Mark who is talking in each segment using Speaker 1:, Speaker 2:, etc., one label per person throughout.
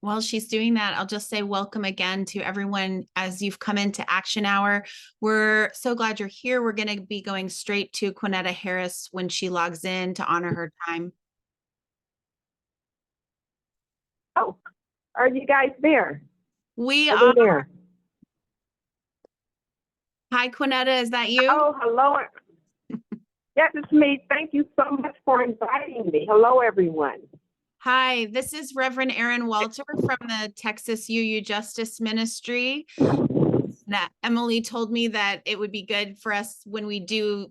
Speaker 1: While she's doing that, I'll just say welcome again to everyone as you've come into Action Hour. We're so glad you're here. We're going to be going straight to Kwaneta Harris when she logs in to honor her time.
Speaker 2: Oh, are you guys there?
Speaker 1: We
Speaker 2: are.
Speaker 1: are.
Speaker 2: There?
Speaker 1: Hi, Kwaneta, is that you?
Speaker 2: Oh, hello. Yes, it's me. Thank you so much for inviting me. Hello, everyone.
Speaker 1: Hi, this is Reverend Erin Walter from the TXUUJM Justice Ministry. Now, Emily told me that it would be good for us when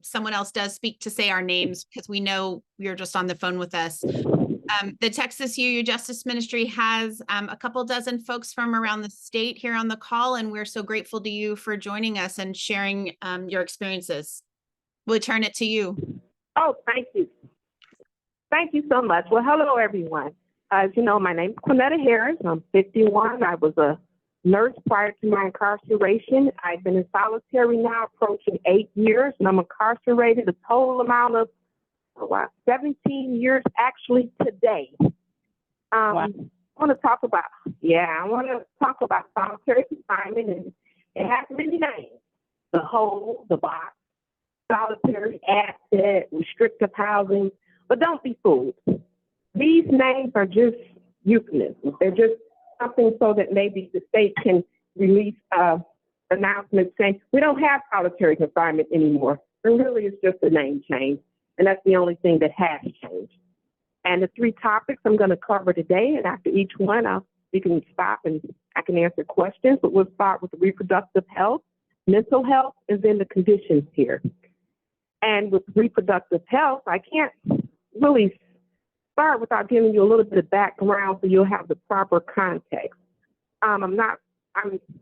Speaker 1: someone else does speak to say our names because we know you're just on the phone with us. The TXUUJM Justice Ministry has a couple dozen folks from around the state here on the call, and we're so grateful to you for joining us and sharing your experiences. We'll turn it to you.
Speaker 2: Oh, thank you. Thank you so much. Well, hello, everyone. As you know, my name is Kwaneta Harris. I'm 51. I was a nurse prior to my incarceration. I've been in solitary now approaching 8 years, and I'm incarcerated a total amount of 17 years actually today.
Speaker 1: Wow.
Speaker 2: I want to talk about solitary confinement, and it has many names: the hole, the box, solitary asset, restrictive housing. But don't be fooled. These names are just euphemisms. They're just something so that maybe the state can release announcements saying we don't have solitary confinement anymore. And really, it's just a name change. And that's the only thing that has changed. And the 3 topics I'm going to cover today, and after each one, we can stop and I can answer questions. But we'll start with reproductive health, mental health, and then the conditions here. And with reproductive health, I can't really start without giving you a little bit of background so you'll have the proper context. I'm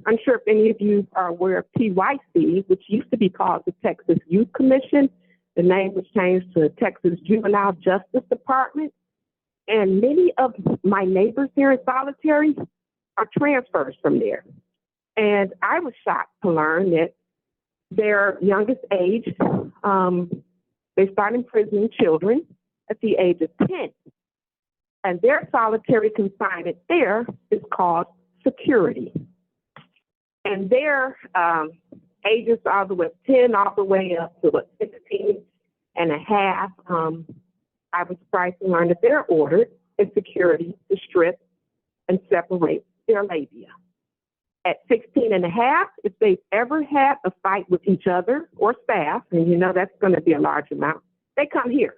Speaker 2: unsure if any of you are aware of TYC, which used to be called the Texas Youth Commission. The name was changed to Texas Juvenile Justice Department. And many of my neighbors here in solitary are transfers from there. And I was shocked to learn that their youngest age, they start imprisoning children at the age of 10. And their solitary confinement there is called security. And their ages all the way 10 all the way up to 16 and a half. I was surprised to learn that they're ordered in security to strip and separate their labia. At 16 and a half, if they've ever had a fight with each other or staff, and you know that's going to be a large amount, they come here.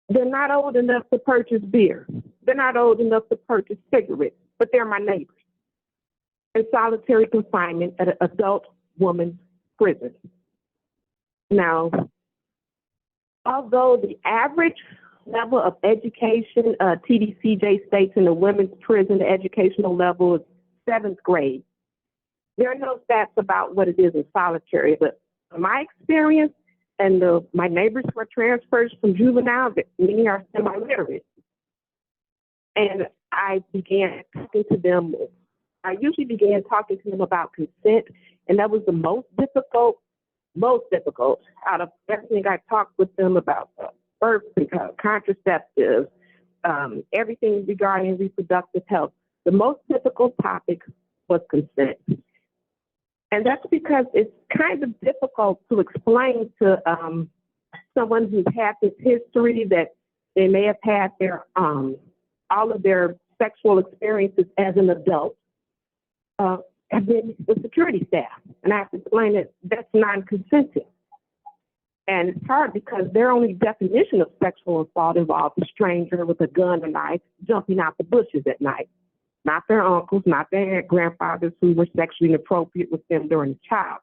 Speaker 2: They're not old enough to purchase beer. They're not old enough to purchase cigarettes, but they're my neighbors. In solitary confinement at an adult woman's prison. Now, although the average level of education, TDCJ states in the women's prison, the educational level is 7th grade. There are no stats about what it is in solitary, but from my experience and my neighbors who are transferred from juvenile, many are semi-literate. And I began talking to them. I usually began talking to them about consent, and that was the most difficult out of everything. I talked with them about birth, contraceptives, everything regarding reproductive health. The most difficult topic was consent. And that's because it's kind of difficult to explain to someone who's had this history that they may have had their all of their sexual experiences as an adult, and then the security staff. And I have to explain that that's non-consenting. And it's hard because their only definition of sexual assault involves a stranger with a gun and knife jumping out the bushes at night. Not their uncles, not their grandfathers who were sexually inappropriate with them during a child.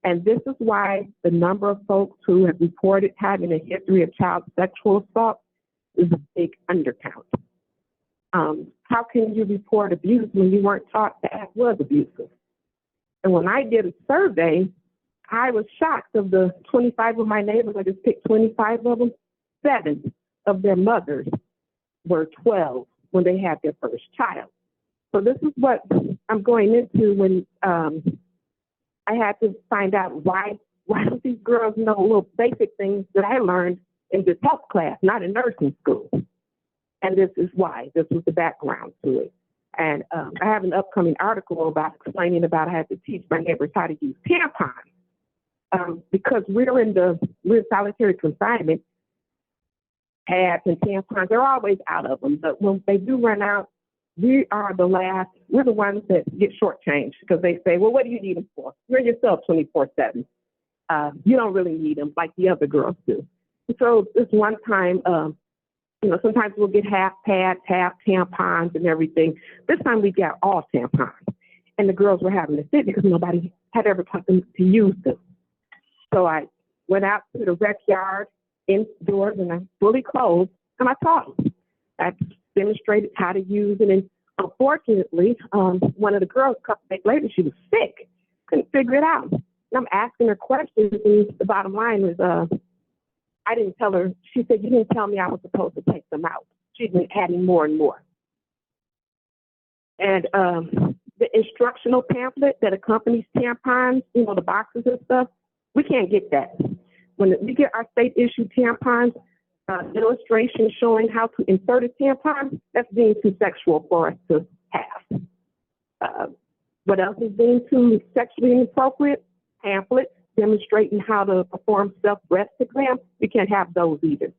Speaker 2: And this is why the number of folks who have reported having a history of child sexual assault is a big undercount. How can you report abuse when you weren't taught that was abusive? And when I did a survey, I was shocked. Of the 25 of my neighbors, I just picked 25 of them, 7 of their mothers were 12 when they had their first child. So this is what I'm going into when I had to find out why don't these girls know little basic things that I learned in this health class, not in nursing school. And this is why. This was the background to it. And I have an upcoming article about explaining about I had to teach my neighbors how to use tampons. Because we're in solitary confinement, pads and tampons, they're always out of them. But when they do run out, we're the ones that get shortchanged because they say, well, what do you need them for? You're yourself 24/7. You don't really need them like the other girls do. So this one time, sometimes we'll get half pads, half tampons and everything. This time we got all tampons. And the girls were having to sit because nobody had ever taught them to use them. So I went out to the rec yard indoors and I fully clothed and I taught them. I demonstrated how to use it. And unfortunately, one of the girls, a couple days later, she was sick, couldn't figure it out. And I'm asking her questions, and the bottom line was, I didn't tell her. She said, you didn't tell me I was supposed to take them out. She's been adding more and more. And the instructional pamphlet that accompanies tampons, the boxes and stuff, we can't get that. When we get our state-issued tampons, illustration showing how to insert a tampon, that's deemed too sexual for us to have. What else is deemed too sexually inappropriate? Pamphlets demonstrating how to perform self-breast exams. We can't have those either.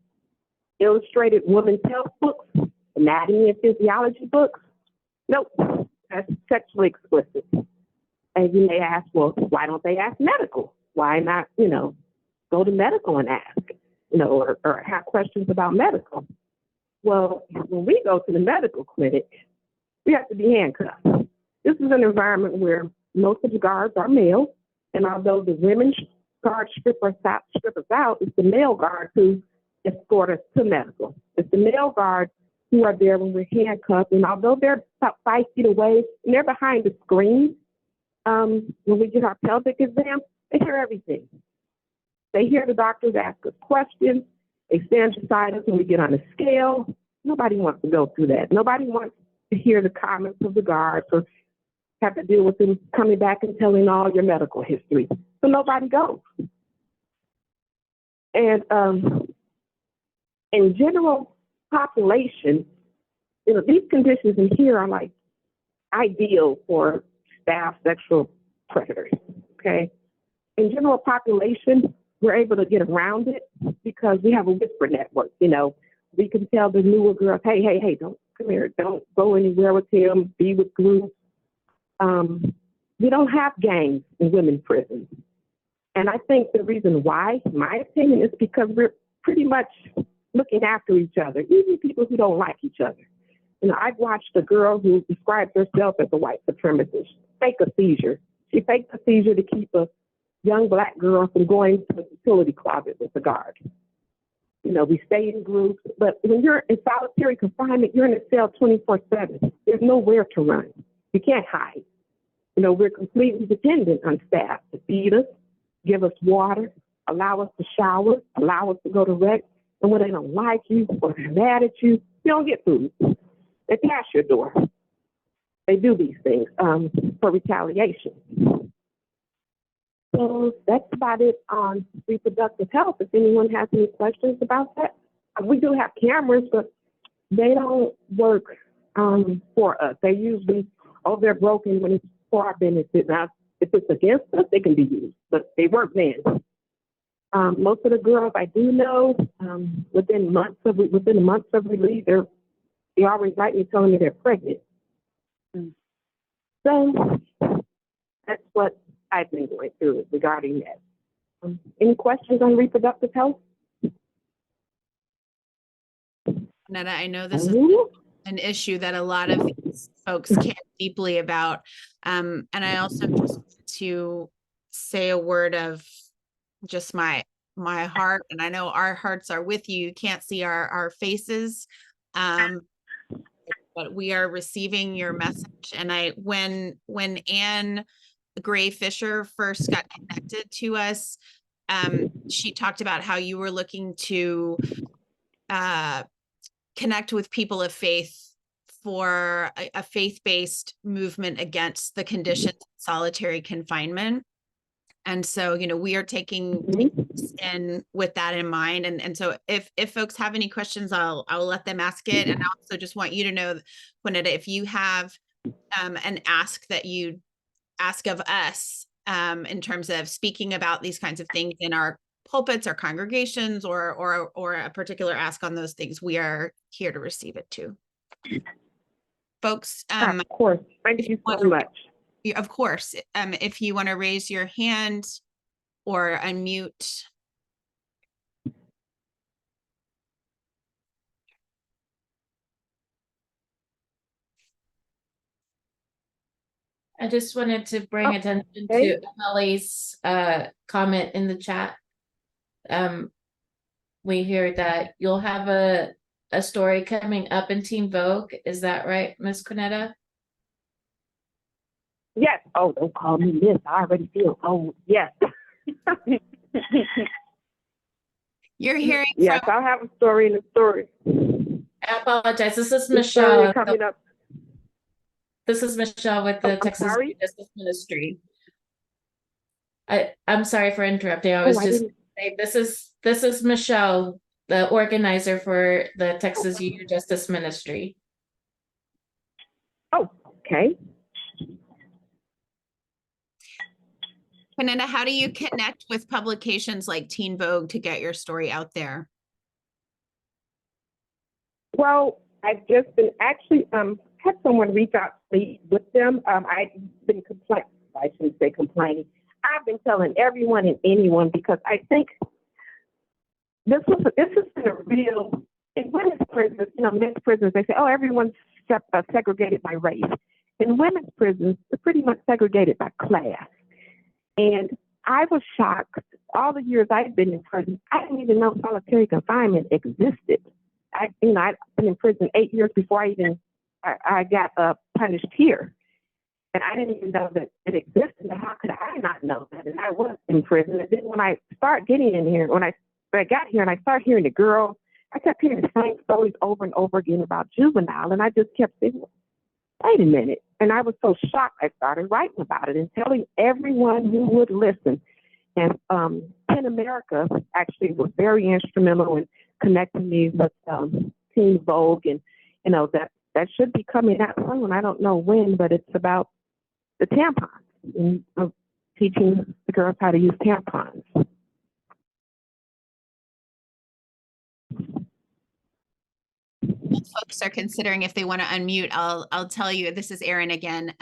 Speaker 2: Illustrated women's health books, anatomy and physiology books. Nope, that's sexually explicit. And you may ask, well, why don't they ask medical? Why not, go to medical and ask, or have questions about medical? Well, when we go to the medical clinic, we have to be handcuffed. This is an environment where most of the guards are male, and although the women guard strip us out, it's the male guards who escort us to medical. It's the male guards who are there when we're handcuffed, and although they're about 5 feet away, and they're behind the screen, when we get our pelvic exam, they hear everything. They hear the doctors ask us questions. They stand beside us when we get on a scale. Nobody wants to go through that. Nobody wants to hear the comments of the guards or have to deal with them coming back and telling all your medical history. So nobody goes. And in general population, these conditions in here are like ideal for staff sexual predators, okay? In general population, we're able to get around it because we have a whisper network, We can tell the newer girls, hey, don't come here. Don't go anywhere with him. Be with groups. We don't have gangs in women's prisons. And I think the reason why, in my opinion, is because we're pretty much looking after each other, even people who don't like each other. I've watched a girl who describes herself as a white supremacist fake a seizure. She faked a seizure to keep a young Black girl from going to the utility closet with the guard. We stay in groups, but when you're in solitary confinement, you're in a cell 24/7. There's nowhere to run. You can't hide. We're completely dependent on staff to feed us, give us water, allow us to shower, allow us to go to rec. And when they don't like you or they're mad at you, you don't get food. They pass your door. They do these things for retaliation. So that's about it on reproductive health. If anyone has any questions about that, we do have cameras, but they don't work for us. They usually, they're broken when it's for our benefit. Now, if it's against us, they can be used, but they work then. Most of the girls I do know, within a month of release, they always write me telling me they're pregnant. So that's what I've been going through regarding that. Any questions on reproductive health?
Speaker 1: Netta, I know this is an issue that a lot of these folks care deeply about. And I also just want to say a word of just my heart, and I know our hearts are with you. You can't see our faces, but we are receiving your message. And when Anne Gray Fisher first got connected to us, she talked about how you were looking to connect with people of faith for a faith-based movement against the conditions of solitary confinement. And so, we are taking
Speaker 2: Mhm.
Speaker 1: this in with that in mind. And so if folks have any questions, I'll let them ask it. And I also just want you to know, Kwaneta, if you have an ask that you ask of us in terms of speaking about these kinds of things in our pulpits, our congregations, or a particular ask on those things, we are here to receive it too. Folks,
Speaker 2: Of course. Thank you so much.
Speaker 1: of course, if you want to raise your hand or unmute.
Speaker 3: I just wanted to bring attention
Speaker 2: Okay.
Speaker 3: to Emily's comment in the chat. We hear that you'll have a story coming up in Teen Vogue. Is that right, Ms. Kwaneta?
Speaker 2: Yes. Oh, don't call me this. I already feel old. Yes.
Speaker 1: You're hearing
Speaker 2: Yes,
Speaker 1: from
Speaker 2: I'll have a story in the story.
Speaker 3: I apologize. This is
Speaker 2: The story
Speaker 3: Michelle.
Speaker 2: coming up.
Speaker 3: This is Michelle with the
Speaker 2: I'm
Speaker 3: Texas
Speaker 2: sorry?
Speaker 3: Justice Ministry. I'm sorry for interrupting. I
Speaker 2: Oh,
Speaker 3: was
Speaker 2: I
Speaker 3: just
Speaker 2: didn't.
Speaker 3: saying this is Michelle, the organizer for the Texas Youth Justice Ministry.
Speaker 2: Oh, okay.
Speaker 1: Kwaneta, how do you connect with publications like Teen Vogue to get your story out there?
Speaker 2: Well, I've just been actually had someone reach out to me with them. I've been complaining. I shouldn't say complaining. I've been telling everyone and anyone because I think this has been a real in women's prisons. Men's prisons they say, oh, everyone's segregated by race. In women's prisons, they're pretty much segregated by class. And I was shocked. All the years I've been in prison, I didn't even know solitary confinement existed. I've been in prison 8 years before I got punished here. And I didn't even know that it existed. How could I not know that? And I was in prison. And then when I started getting in here, when I got here and I started hearing the girls, I kept hearing the same stories over and over again about juvenile. And I just kept saying, wait a minute. And I was so shocked, I started writing about it and telling everyone who would listen. And PEN America actually was very instrumental in connecting me with Teen Vogue. And, that should be coming out soon. I don't know when, but it's about the tampons and teaching the girls how to use tampons.
Speaker 1: Folks are considering if they want to unmute. I'll tell you, this is Erin again.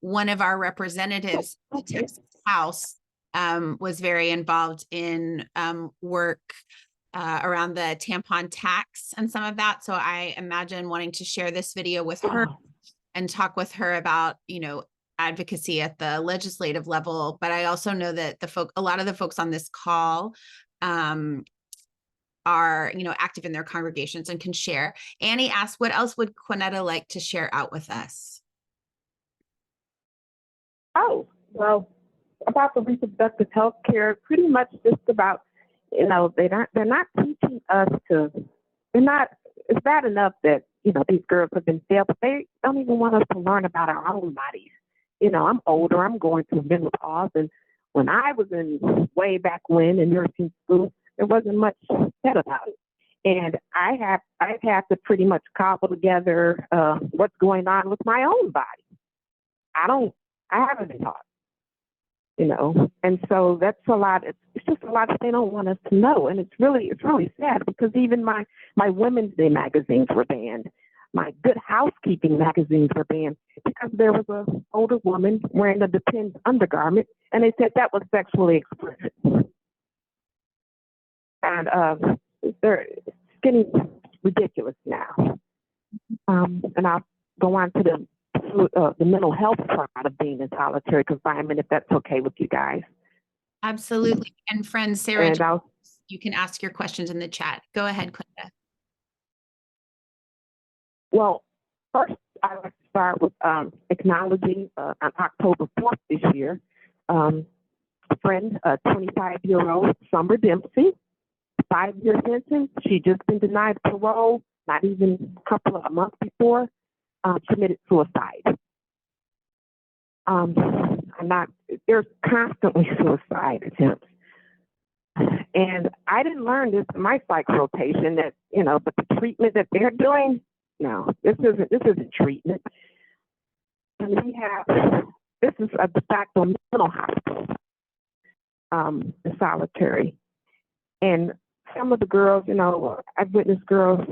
Speaker 1: One of our representatives in the Texas House was very involved in work around the tampon tax and some of that. So I imagine wanting to share this video with her and talk with her about, advocacy at the legislative level. But I also know that a lot of the folks on this call are, active in their congregations and can share. Annie asked, what else would Kwaneta like to share out with us?
Speaker 2: Oh, well, about the reproductive health care, pretty much just about, they're not teaching us it's bad enough that, these girls have been failed, but they don't even want us to learn about our own bodies. I'm older, I'm going through menopause, and when I was way back when in nursing school, there wasn't much said about it. And I've had to pretty much cobble together what's going on with my own body. I haven't been taught, and so that's a lot. It's just a lot that they don't want us to know. And it's really sad because even my Women's Day magazines were banned. My Good Housekeeping magazines were banned because there was an older woman wearing a Depends undergarment, and they said that was sexually explicit. And they're getting ridiculous now. And I'll go on to the mental health side of being in solitary confinement, if that's okay with you guys.
Speaker 1: Absolutely. And friend Sarah,
Speaker 2: And
Speaker 1: you can ask your questions in the chat. Go ahead, Kwaneta.
Speaker 2: Well, first, I'd like to start with acknowledging on October 4th this year, a friend, 25-year-old Summer Dempsey, 5-year sentence. She just been denied parole, not even a couple of months before, committed suicide. I'm not, there's constantly suicide attempts. And I didn't learn this in my psych rotation that, but the treatment that they're doing, no, this isn't treatment. And this is a de facto mental hospital, solitary. And some of the girls, I've witnessed girls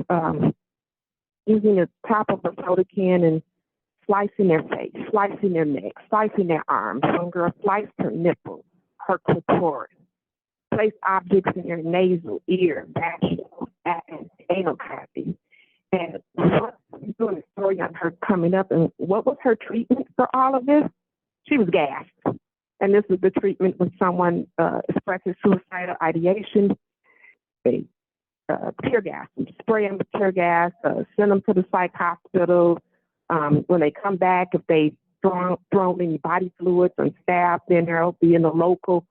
Speaker 2: using the top of a soda can and slicing their face, slicing their neck, slicing their arms. One girl sliced her nipple, her clitoris, place objects in their nasal, ear, vaginal, and anal cavity. And doing a story on her coming up, and what was her treatment for all of this? She was gassed. And this is the treatment when someone expresses suicidal ideation. They tear gas them, spray them with tear gas, send them to the psych hospital. When they come back, if they thrown any body fluids and stabbed, then they'll be in the local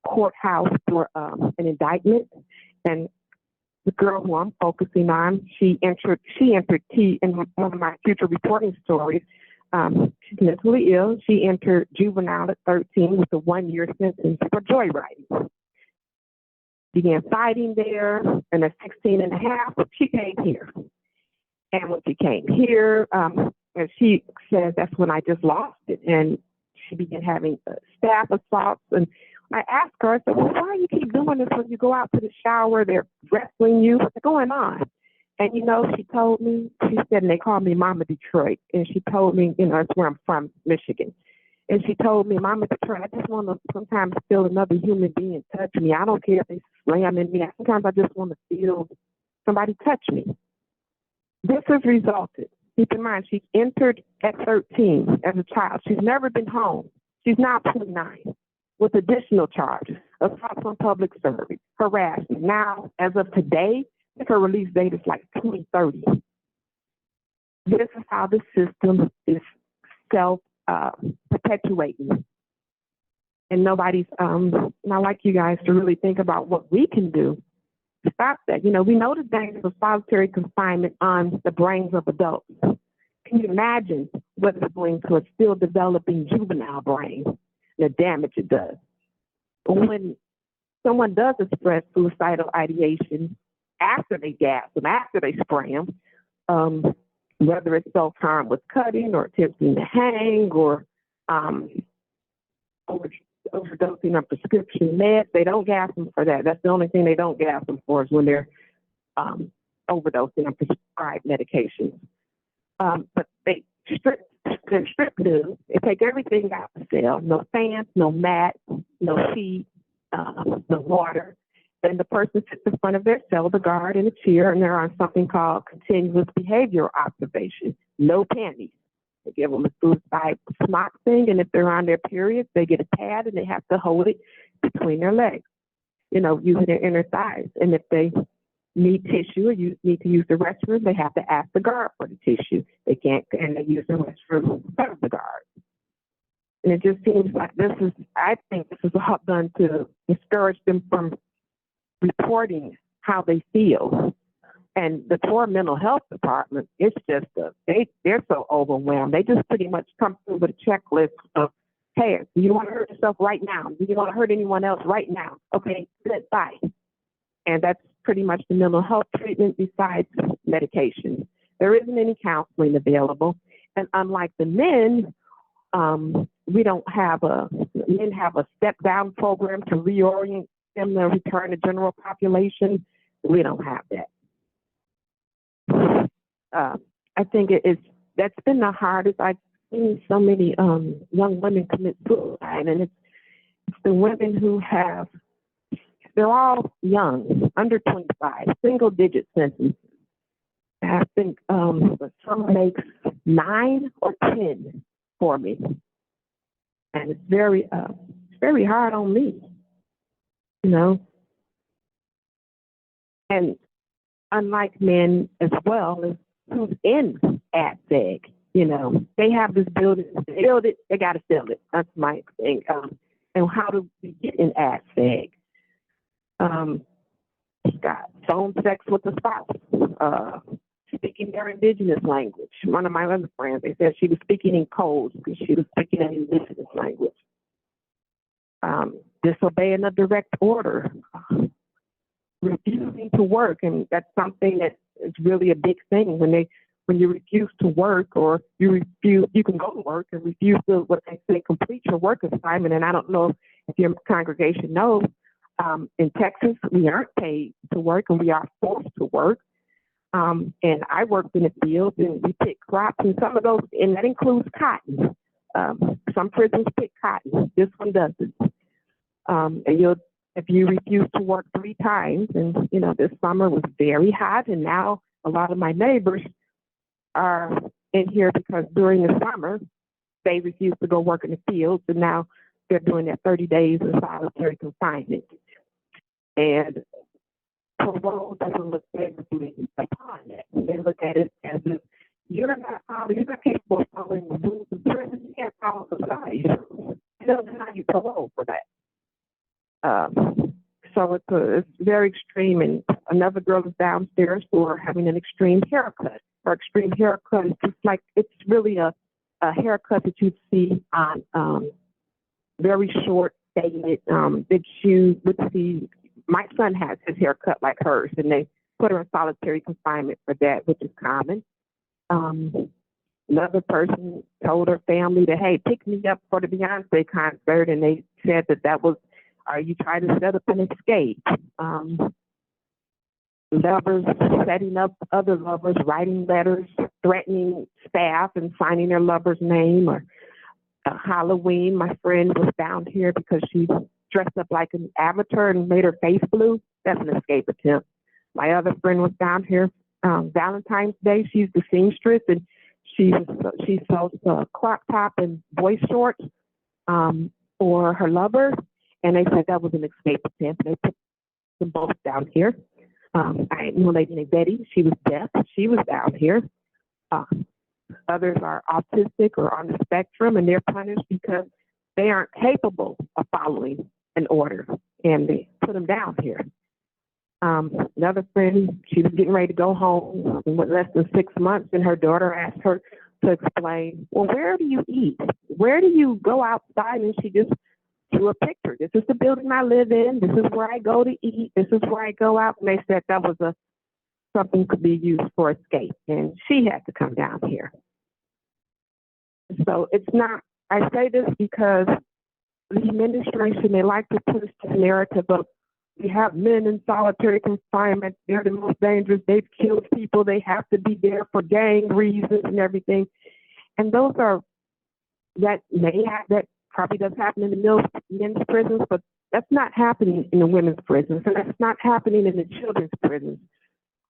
Speaker 2: courthouse for an indictment. And the girl who I'm focusing on, she entered T in one of my future reporting stories. She's mentally ill. She entered juvenile at 13 with a 1-year sentence for joyriding. Began fighting there, and at 16 and a half, she came here. And when she came here, and she says, that's when I just lost it. And she began having staff assaults. And I asked her, I said, well, why do you keep doing this when you go out to the shower? They're wrestling you. What's going on? And, she told me, she said, and they call me Mama Detroit. And she told me, that's where I'm from, Michigan. And she told me, Mama Detroit, I just want to sometimes feel another human being touch me. I don't care if they slam in me. Sometimes I just want to feel somebody touch me. This has resulted. Keep in mind, she entered at 13 as a child. She's never been home. She's now 29 with additional charges, assault on public service, harassment. Now, as of today, her release date is like 2030. This is how the system is self-perpetuating. And nobody's, and I like you guys to really think about what we can do to stop that. We know the dangers of solitary confinement on the brains of adults. Can you imagine what it's doing to a still developing juvenile brain, the damage it does? When someone does express suicidal ideation after they gas them, after they spray them, whether it's self-harm with cutting or attempting to hang or overdosing on prescription meds, they don't gas them for that. That's the only thing they don't gas them for is when they're overdosing on prescribed medications. But they strip news. They take everything out the cell. No fans, no mat, no sheet, no water. And the person sits in front of their cell, the guard in a chair, and they're on something called continuous behavioral observation. No panties. They give them a suicide smock thing, and if they're on their periods, they get a pad and they have to hold it between their legs, using their inner thighs. And if they need tissue or you need to use the restroom, they have to ask the guard for the tissue. They can't, and they use the restroom in front of the guard. And it just seems like I think this is all done to discourage them from reporting how they feel. And the poor mental health department, it's just, they're so overwhelmed. They just pretty much come through with a checklist of, hey, do you want to hurt yourself right now? Do you want to hurt anyone else right now? Okay, good, bye. And that's pretty much the mental health treatment besides medication. There isn't any counseling available. And unlike the men, we don't have men have a step-down program to reorient them to return to general population. We don't have that. I think that's been the hardest. I've seen so many young women commit suicide, and it's the women who they're all young, under 25, single-digit sentences. I think some makes 9 or 10 for me, and it's very hard on me, And unlike men as well as who's in AdSeg, they have this building, they build it, they got to sell it. That's my thing. And how do we get in AdSeg? Got phone sex with the spouse. speaking their indigenous language. One of my other friends, they said she was speaking in codes because she was speaking an indigenous language. Disobeying a direct order, refusing to work, and that's something that is really a big thing when you refuse to work, or you can go to work and refuse to, what they say, complete your work assignment. And I don't know if your congregation knows, in Texas, we aren't paid to work and we are forced to work. And I worked in the field and we pick crops, and some of those, and that includes cotton. Some prisons pick cotton. This one doesn't. And if you refuse to work 3 times, and this summer was very hot, and now a lot of my neighbors are in here because during the summer they refused to go work in the fields, and now they're doing their 30 days of solitary confinement. And parole doesn't look favorably upon that. They look at it as if you're not capable of following the rules of prison. You can't follow society rules. It doesn't deny you parole for that. So it's very extreme. And another girl is downstairs for having an extreme haircut. Her extreme haircut is just like, it's really a haircut that you see on very short, faded, big shoes. My son has his hair cut like hers, and they put her in solitary confinement for that, which is common. Another person told her family that, hey, pick me up for the Beyonce concert, and they said that was, are you trying to set up an escape? Lovers setting up other lovers, writing letters, threatening staff and signing their lover's name. Or Halloween, my friend was down here because she dressed up like an avatar and made her face blue. That's an escape attempt. My other friend was down here Valentine's Day. She's the seamstress, and she sells crop top and boy shorts for her lover. And they said that was an escape attempt. They put them both down here. I knew a lady named Betty. She was deaf. She was down here. Others are autistic or on the spectrum, and they're punished because they aren't capable of following an order, and they put them down here. Another friend, she was getting ready to go home in less than 6 months, and her daughter asked her to explain, well, where do you eat? Where do you go outside? And she just drew a picture. This is the building I live in. This is where I go to eat. This is where I go out. And they said that was something could be used for escape, and she had to come down here. So it's not, I say this because the administration, they like to push the narrative of, we have men in solitary confinement, they're the most dangerous, they've killed people, they have to be there for gang reasons and everything. And those are, that probably does happen in the men's prisons, but that's not happening in the women's prisons, and that's not happening in the children's prisons.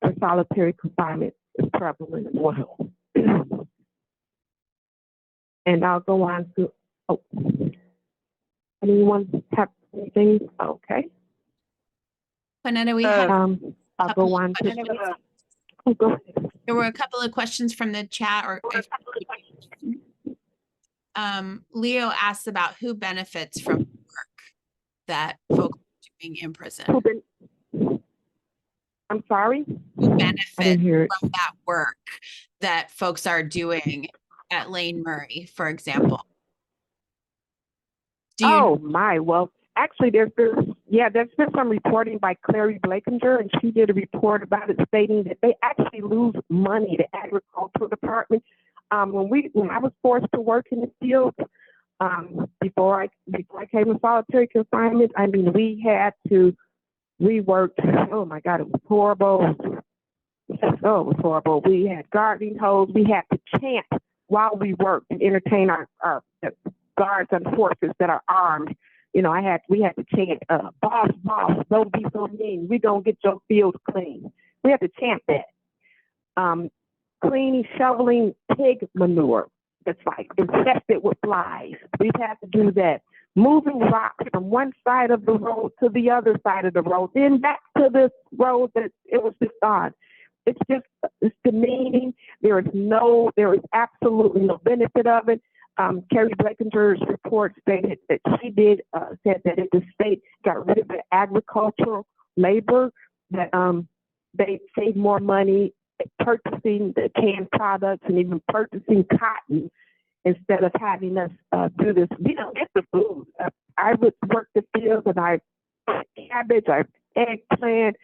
Speaker 2: For solitary confinement is prevalent as well. And I'll go on to, anyone have anything? Okay.
Speaker 1: Kwaneta, we have
Speaker 2: I'll go on to, go ahead.
Speaker 1: there were a couple of questions from the chat, or Leo asked about who benefits from work that folks are doing in prison.
Speaker 2: I'm sorry?
Speaker 1: Who benefit from that work that folks are doing at Lane Murray, for example?
Speaker 2: Well, actually, there's been some reporting by Clary Blakinger, and she did a report about it stating that they actually lose money, the agricultural department. When I was forced to work in the field, before I came in solitary confinement, I mean, we worked, oh my God, it was horrible. It was horrible. We had gardening hose. We had to chant while we worked and entertain our guards and forces that are armed. We had to chant, boss, don't be so mean. We're going to get your field clean. We had to chant that. Cleaning, shoveling pig manure that's like infested with flies. We've had to do that. Moving rocks from one side of the road to the other side of the road, then back to the road that it was just on. It's demeaning. There is absolutely no benefit of it. Carrie Blakinger's report stated that she said that if the state got rid of the agricultural labor, that they save more money purchasing the canned products and even purchasing cotton instead of having us do this. We don't get the food. I would work the fields and I cabbage, I eggplant,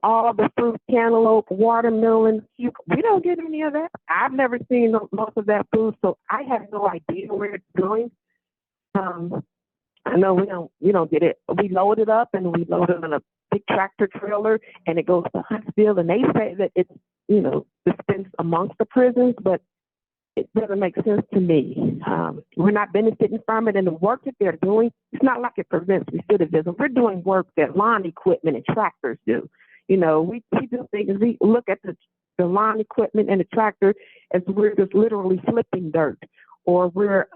Speaker 2: all the fruit, cantaloupe, watermelon. We don't get any of that. I've never seen most of that food, so I have no idea where it's going. I know we don't get it. We load it up and we load it on a big tractor trailer and it goes to Huntsville, and they say that it's, dispensed amongst the prisons, but it doesn't make sense to me. We're not benefiting from it, and the work that they're doing, it's not like it prevents recidivism. We're doing work that lawn equipment and tractors do. We do things, we look at the lawn equipment and the tractor as we're just literally flipping dirt, or we're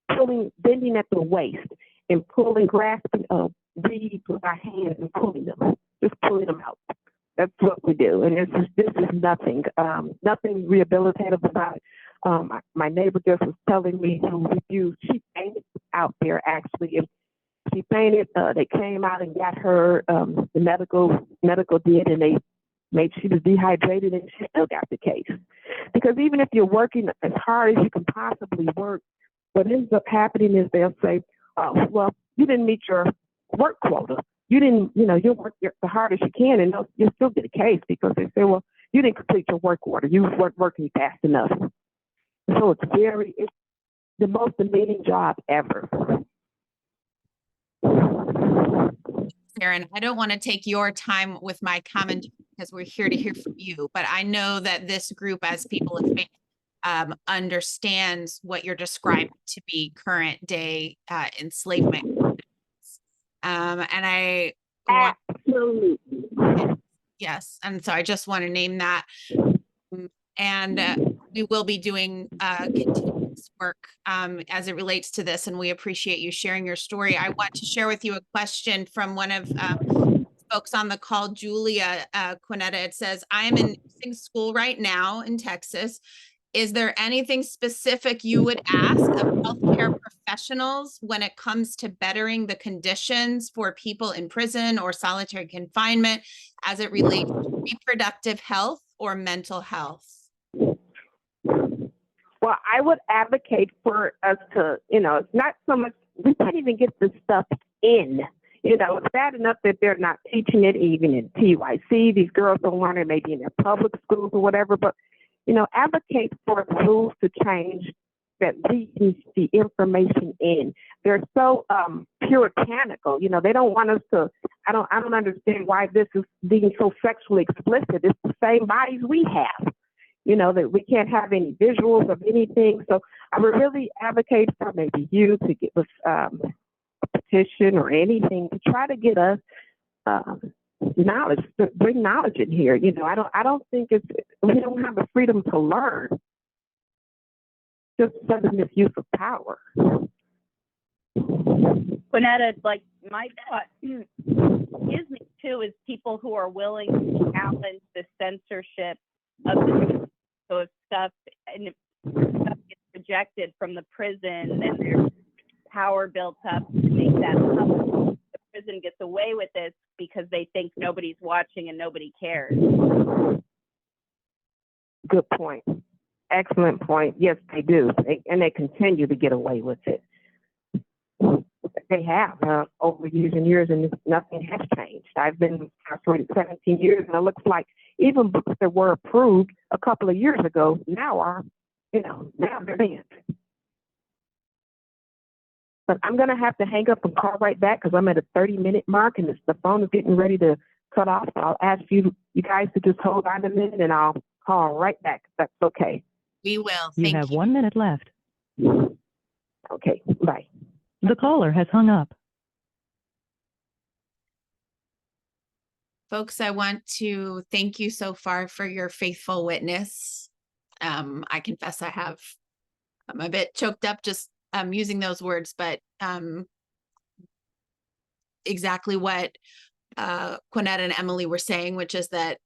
Speaker 2: bending at the waist and grasping weeds with our hands and pulling them out. That's what we do, and this is nothing rehabilitative about it. My neighbor just was telling me who refused. She fainted out there actually, and she fainted. They came out and got her. The medical did, and they made she was dehydrated, and she still got the case. Because even if you're working as hard as you can possibly work, what ends up happening is they'll say, "Oh, well, you didn't meet your work quota. You didn't, you'll work the hardest you can, and you'll still get a case," because they say, "Well, you didn't complete your work order. You weren't working fast enough." So it's the most demeaning job ever.
Speaker 1: Erin, I don't want to take your time with my comment because we're here to hear from you, but I know that this group, as people of faith, understands what you're describing to be current day enslavement. And I
Speaker 2: absolutely,
Speaker 1: yes, and so I just want to name that, and we will be doing continuous work as it relates to this, and we appreciate you sharing your story. I want to share with you a question from one of folks on the call, Julia Kwaneta. It says, "I am in nursing school right now in Texas. Is there anything specific you would ask of healthcare professionals when it comes to bettering the conditions for people in prison or solitary confinement as it relates to reproductive health or mental health?"
Speaker 2: Well, I would advocate for us to, it's not so much, we can't even get this stuff in. It's bad enough that they're not teaching it even in TYC. These girls don't learn it maybe in their public schools or whatever, but advocate for the rules to change that leads the information in. They're so puritanical. They don't want us to. I don't understand why this is being so sexually explicit. It's the same bodies we have. That we can't have any visuals of anything. So I would really advocate for maybe you to give us a petition or anything to try to get us knowledge, bring knowledge in here. I don't think we don't have the freedom to learn. Just such a misuse of power.
Speaker 4: Kwaneta, my thought gives me too is people who are willing to challenge the censorship of the so if stuff gets rejected from the prison and there's power built up to make that public. The prison gets away with this because they think nobody's watching and nobody cares.
Speaker 2: Good point. Excellent point. Yes, they do. And they continue to get away with it. They have over years and years, and nothing has changed. I've been incarcerated 17 years, and it looks like even books that were approved a couple of years ago now are, now they're banned. But I'm going to have to hang up and call right back because I'm at a 30-minute mark, and the phone is getting ready to cut off. So I'll ask you guys to just hold on a minute, and I'll call right back if that's okay.
Speaker 1: We will.
Speaker 5: You
Speaker 1: Thank
Speaker 5: have
Speaker 1: you.
Speaker 5: 1 minute left.
Speaker 2: Okay, bye.
Speaker 5: The caller has hung up.
Speaker 1: Folks, I want to thank you so far for your faithful witness. I confess I'm a bit choked up just using those words, but exactly what Kwaneta and Emily were saying, which is that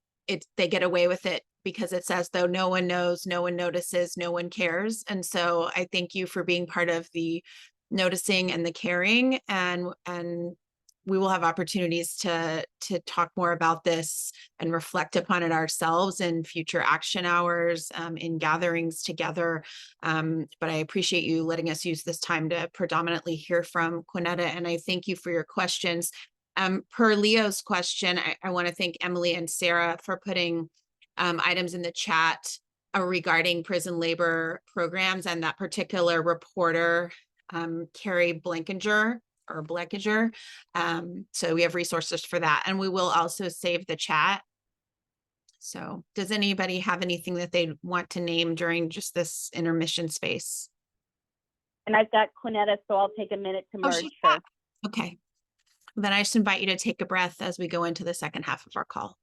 Speaker 1: they get away with it because it's as though no one knows, no one notices, no one cares. And so I thank you for being part of the noticing and the caring, and we will have opportunities to talk more about this and reflect upon it ourselves in future action hours, in gatherings together. But I appreciate you letting us use this time to predominantly hear from Kwaneta, and I thank you for your questions. Per Leo's question, I want to thank Emily and Sarah for putting items in the chat regarding prison labor programs, and that particular reporter, Carrie Blankinger. So we have resources for that, and we will also save the chat. So does anybody have anything that they want to name during just this intermission space?
Speaker 4: And I've got Kwaneta, so I'll take a minute to merge
Speaker 1: she's
Speaker 4: her.
Speaker 1: back. Okay. Then I just invite you to take a breath as we go into the second half of our call.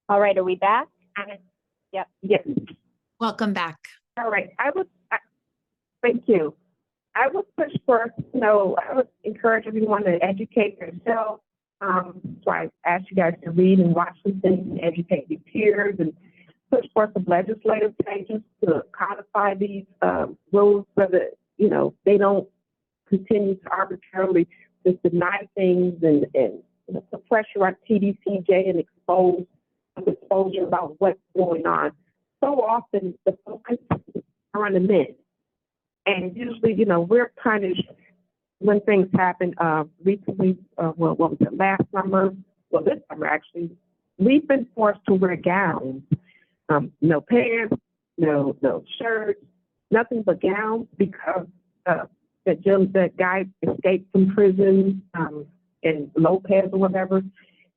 Speaker 4: All right, are we back? Yep.
Speaker 2: Yes.
Speaker 1: Welcome back.
Speaker 2: All right. Thank you. I would push for, I would encourage everyone to educate yourself. So I ask you guys to read and watch some things and educate your peers, and push for some legislative changes to codify these rules so that, they don't continue to arbitrarily just deny things and put pressure on TDCJ and exposure about what's going on. So often the focus are on the men. And usually, we're punished when things happen. Recently, what was it, last summer? Well, this summer, actually, we've been forced to wear gowns. No pants, no shirts, nothing but gowns, because that guy escaped from prison in Lopez or whatever.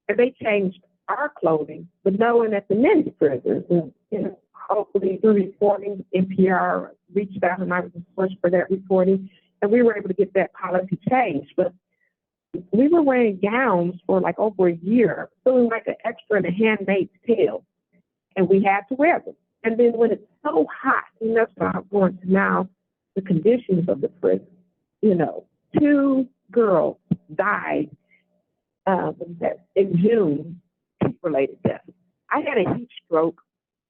Speaker 2: And they changed our clothing, but knowing that the men's prisons, and hopefully through reporting, NPR reached out and I was pushed for that reporting, and we were able to get that policy changed. But we were wearing gowns for like over a year, feeling like an extra in a handmaid's tale, and we had to wear them. And then when it's so hot, and that's what I'm going to now, the conditions of the prison. 2 girls died in June, heat-related deaths. I had a heat stroke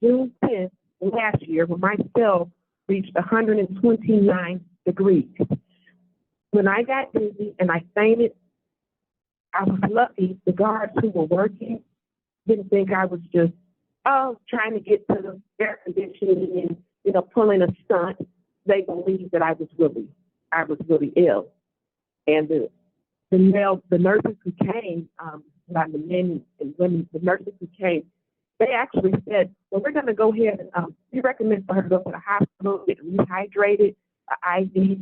Speaker 2: June 10th last year when my cell reached 129 degrees. When I got dizzy and I fainted, I was lucky the guards who were working didn't think I was just, trying to get to the air conditioning and, pulling a stunt. They believed that I was really ill. And the nurses who came, not the men and women, the nurses who came, they actually said, well, we're going to go ahead and we recommend for her to go to the hospital, get rehydrated, IV.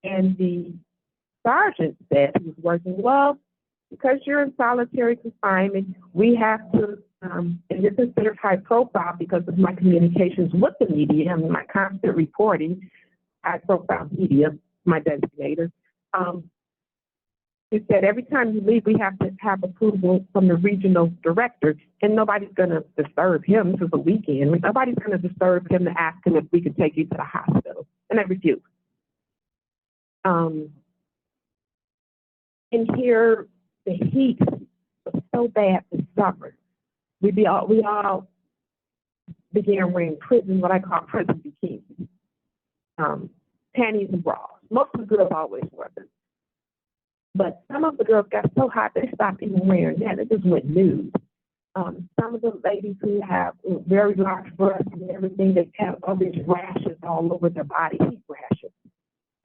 Speaker 2: And the sergeant said, he was working, well, because you're in solitary confinement, we have to, and this is considered high profile because of my communications with the media and my constant reporting, high profile media, my designator. He said, every time you leave, we have to have approval from the regional director, and nobody's going to disturb him. This is a weekend. Nobody's going to disturb him to ask him if we could take you to the hospital. And I refused. And here, the heat was so bad this summer. We all began wearing what I call prison bikinis, panties and bras. Most of the girls always wear them. But some of the girls got so hot they stopped even wearing that. It just went nude. Some of the ladies who have very large breasts and everything, they have all these rashes all over their body, heat rashes.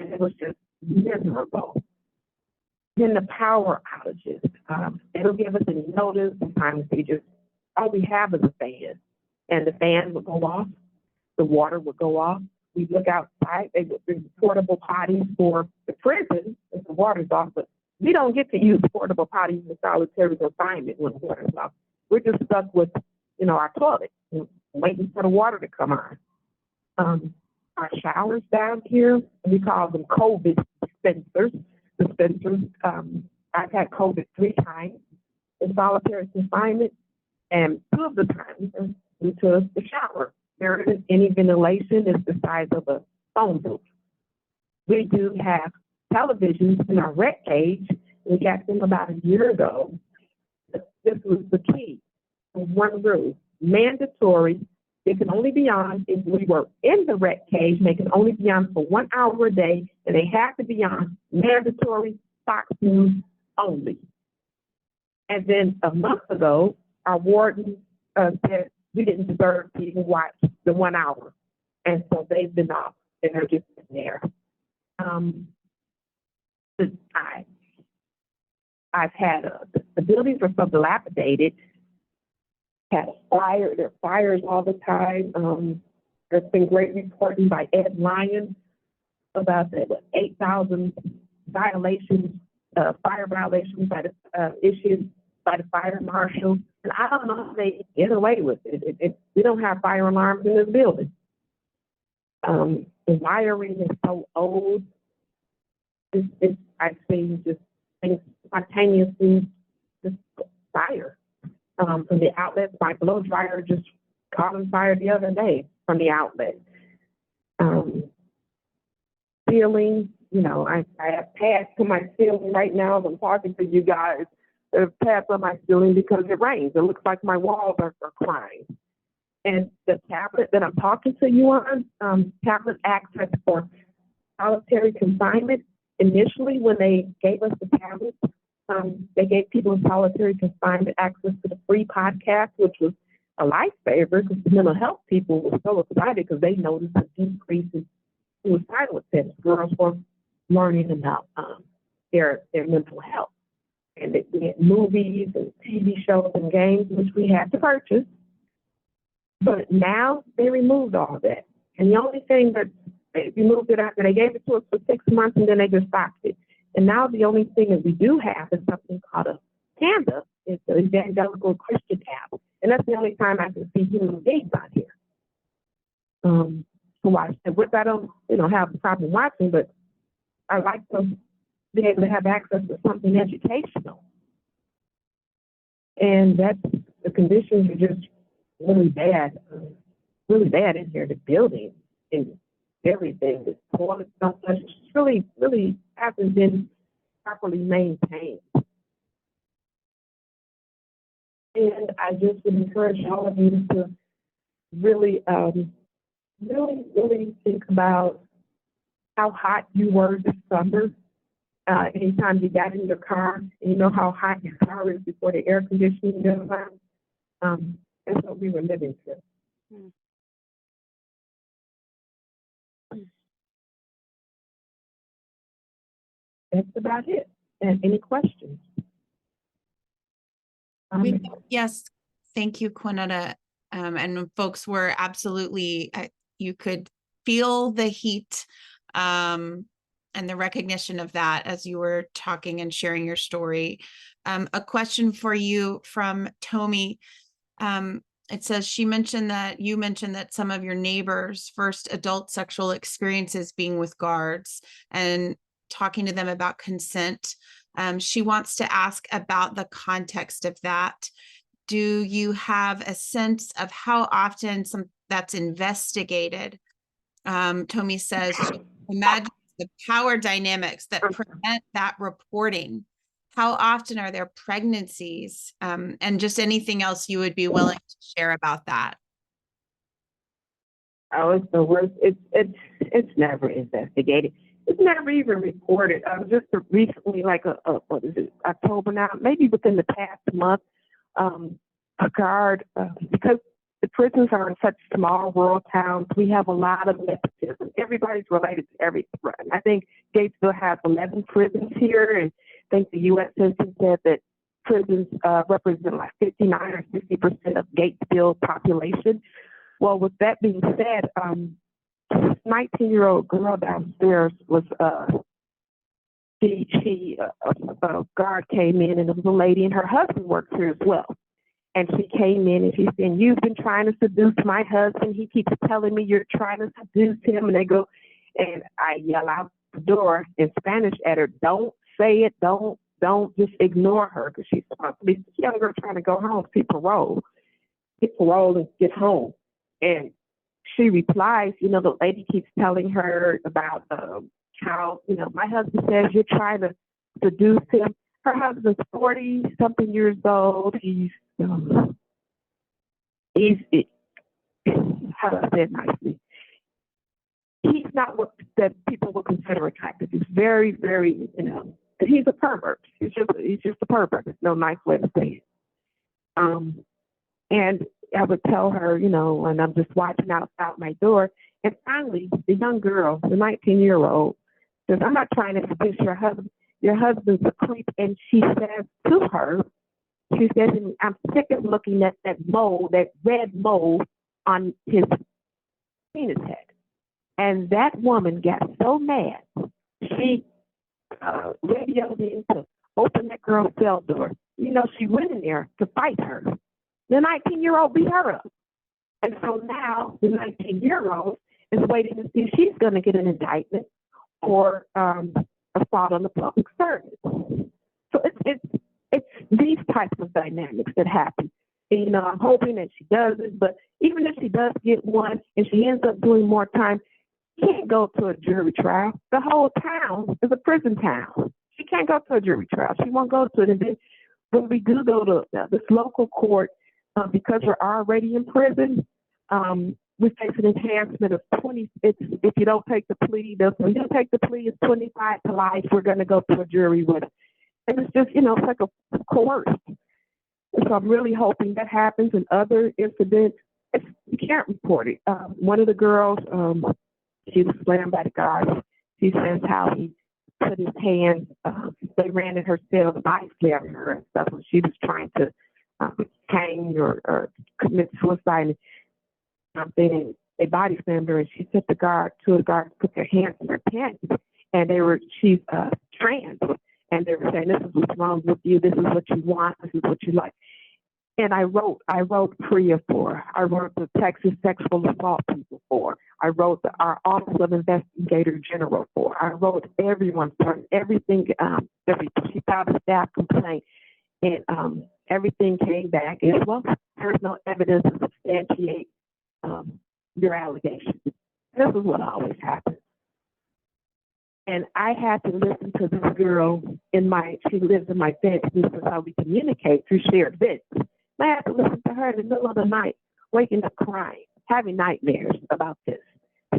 Speaker 2: And it was just miserable. Then the power outages. They don't give us any notice. Sometimes all we have is a fan. And the fan would go off. The water would go off. We look outside. They would bring portable potties for the prison if the water's off. But we don't get to use portable potties in solitary confinement when the water's off. We're just stuck with, our toilet, waiting for the water to come on. Our showers down here, we call them COVID dispensers. I've had COVID 3 times in solitary confinement, and 2 of the times due to the shower. There isn't any ventilation. It's the size of a phone booth. We do have televisions in our rec cage. We got them about a year ago. This was the key. One rule, mandatory. They can only be on if we were in the rec cage. They can only be on for 1 hour a day, and they have to be on mandatory Fox News only. And then a month ago, our warden said we didn't deserve to even watch the 1 hour, and so they've been off, and they're just there. I've had the buildings are so dilapidated. Had a fire. There are fires all the time. There's been great reporting by Ed Lyons about the 8,000 violations, fire violations by the issued by the fire marshal. And I don't know how they get away with it. We don't have fire alarms in this building. The wiring is so old. I've seen just things spontaneously just fire. From the outlets, my blow dryer just caught on fire the other day from the outlet. Ceiling, I have pads to my ceiling right now as I'm talking to you guys. There's pads on my ceiling because it rains. It looks like my walls are crying. And the tablet that I'm talking to you on, tablet access for solitary confinement, initially when they gave us the tablets, they gave people in solitary confinement access to the free podcast, which was a lifesaver because the mental health people were so excited because they noticed a decrease in suicidal attempts. Girls were learning about their mental health. And we had movies and TV shows and games, which we had to purchase. But now they removed all that. And the only thing that they removed it after they gave it to us for 6 months and then they just stopped it. And now the only thing that we do have is something called a Panda. It's an evangelical Christian app. And that's the only time I can see human beings on here. To watch, which I don't, have a problem watching, but I like to be able to have access to something educational. And that's, the conditions are just really bad in here. The building and everything, the toilets don't touch. It's really, really hasn't been properly maintained. And I just would encourage all of you to really, really think about how hot you were this summer. Anytime you got in your car, and you know how hot your car is before the air conditioning goes on. That's what we were living through. That's about it. And any questions?
Speaker 1: Yes, thank you, Kwaneta. And folks were absolutely, you could feel the heat and the recognition of that as you were talking and sharing your story. A question for you from Tomi. It says, you mentioned that some of your neighbors' first adult sexual experiences being with guards and talking to them about consent. She wants to ask about the context of that. Do you have a sense of how often that's investigated? Tomi says, imagine the power dynamics that prevent that reporting. How often are there pregnancies? And just anything else you would be willing to share about that?
Speaker 2: Oh, it's the worst. It's never investigated. It's never even reported. Just recently, like what is it, October now, maybe within the past month, a guard, because the prisons are in such small rural towns, we have a lot of nepotism. Everybody's related to everyone. I think Gatesville has 11 prisons here, and I think the U.S. Census said that prisons represent like 59 or 60% of Gatesville population. Well, with that being said, 19-year-old girl downstairs was a guard came in, and there was a lady, and her husband works here as well. And she came in and she said, "You've been trying to seduce my husband. He keeps telling me you're trying to seduce him." And they go, and I yell out the door in Spanish at her, "Don't say it. Don't just ignore her," because she's supposed to be young girl trying to go home, see parole. Get parole and get home. And she replies, the lady keeps telling her about how, my husband says you're trying to seduce him. Her husband's 40-something years old. He's how do I say it nicely? He's not what that people would consider attractive. He's very, very, he's a pervert. He's just a pervert. There's no nice way to say it. And I would tell her, and I'm just watching outside my door. And finally, the young girl, the 19-year-old, says, I'm not trying to seduce your husband. Your husband's a creep. And she says to her, she says, I'm sick of looking at that mole, that red mole on his penis head. And that woman got so mad, she radioed in to open that girl's cell door. She went in there to fight her. The 19-year-old beat her up. And so now the 19-year-old is waiting to see if she's going to get an indictment for assault on the public service. So it's these types of dynamics that happen. And, I'm hoping that she doesn't, but even if she does get one and she ends up doing more time, she can't go to a jury trial. The whole town is a prison town. She can't go to a jury trial. She won't go to it. And then when we do go to this local court, because we're already in prison, we face an enhancement of 20. If you don't take the plea, when you take the plea, it's 25 to life. We're going to go to a jury with it. And it's just, it's like a coerced. And so I'm really hoping that happens in other incidents. You can't report it. One of the girls, she was slammed by the guards. She says how he put his hands, they ran in her cell, the body slammed her and stuff when she was trying to hang or commit suicide. And they body slammed her, and she said two of the guards put their hands in her pants, and she's trans, and they were saying, this is what's wrong with you, this is what you want, this is what you like. And I wrote PREA for her. I wrote the Texas Sexual Assault people for her. I wrote our Office of Investigator General for her. I wrote everyone for everything. She filed a staff complaint, and everything came back as well. There's no evidence to substantiate your allegations. This is what always happens. And I had to listen to this girl she lives in my vent. This is how we communicate through shared vents. I had to listen to her in the middle of the night, waking up crying, having nightmares about this.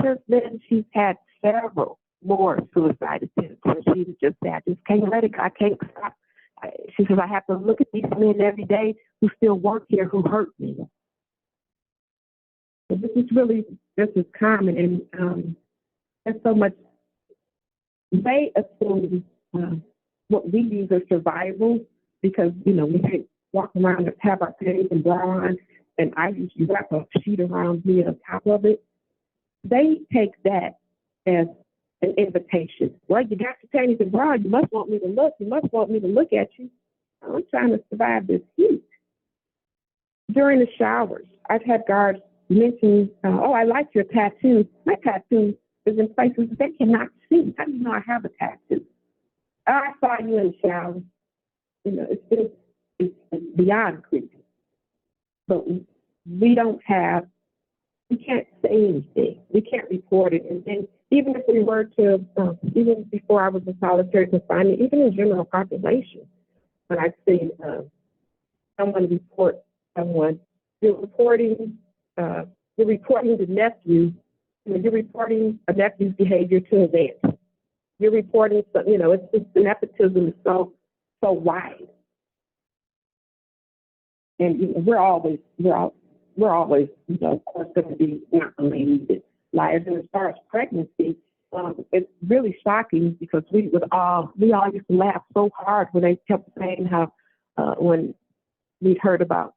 Speaker 2: Since then, she's had several more suicide attempts where she just said, I just can't let it go. I can't stop. She says, I have to look at these men every day who still work here, who hurt me. So this is common, and there's so much. They assume what we use as survival because, we can't walk around and have our panties and bra on, and I usually wrap a sheet around me on top of it. They take that as an invitation. Well, you got your panties and bra, you must want me to look. You must want me to look at you. I'm trying to survive this heat. During the showers, I've had guards mention, I like your tattoo. My tattoo is in places they cannot see. How do you know I have a tattoo? I saw you in the shower. It's beyond creepy. But we can't say anything. We can't report it. And even if we were to, even before I was in solitary confinement, even in general population, when I've seen someone report someone, you're reporting the nephew, you're reporting a nephew's behavior to his aunt. You're reporting, it's the nepotism is so wide. And we're always, of course, going to be not believed liars. And as far as pregnancy, it's really shocking because we all used to laugh so hard when they kept saying how when we'd heard about